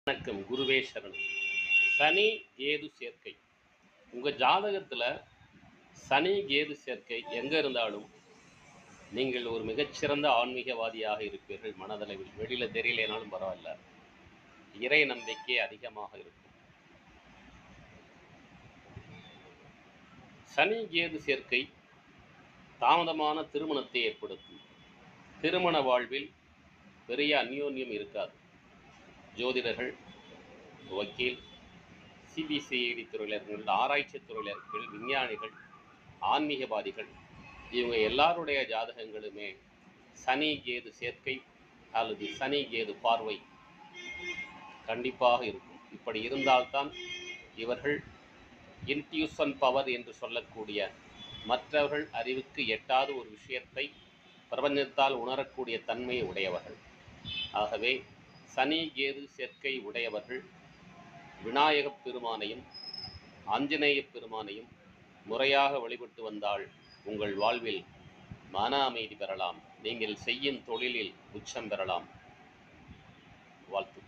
வணக்கம். குருவே சரணம். சனி கேது சேர்க்கை உங்கள் ஜாதகத்தில் சனி கேது சேர்க்கை எங்கே இருந்தாலும் நீங்கள் ஒரு மிகச்சிறந்த ஆன்மீகவாதியாக இருப்பீர்கள். மனதளவில் வெளியில் தெரியலேனாலும் பரவாயில்ல, இறை நம்பிக்கை அதிகமாக இருக்கும். சனி கேது சேர்க்கை தாமதமான திருமணத்தை ஏற்படுத்தும். திருமண வாழ்வில் பெரிய அந்யோன்யம் இருக்காது. ஜோதிடர்கள், வக்கீல், சிபிசிஐடி துறையினர்கள், ஆராய்ச்சி துறையினர்கள், விஞ்ஞானிகள், ஆன்மீகவாதிகள், இவங்க எல்லாருடைய ஜாதகங்களுமே சனி கேது சேர்க்கை அல்லது சனி கேது பார்வை கண்டிப்பாக இருக்கும். இப்படி இருந்தால்தான் இவர்கள் இன்ட்யூஷன் பவர் என்று சொல்லக்கூடிய மற்றவர்கள் அறிவுக்கு எட்டாத ஒரு விஷயத்தை பிரபஞ்சத்தால் உணரக்கூடிய தன்மையை உடையவர்கள். ஆகவே சனி கேது சேர்க்கை உடையவர்கள் விநாயகப் பெருமானையும் ஆஞ்சநேயப் பெருமானையும் முறையாக வழிபட்டு வந்தால் உங்கள் வாழ்வில் மன அமைதி பெறலாம். நீங்கள் செய்யும் தொழிலில் உச்சம் பெறலாம். வாழ்த்து.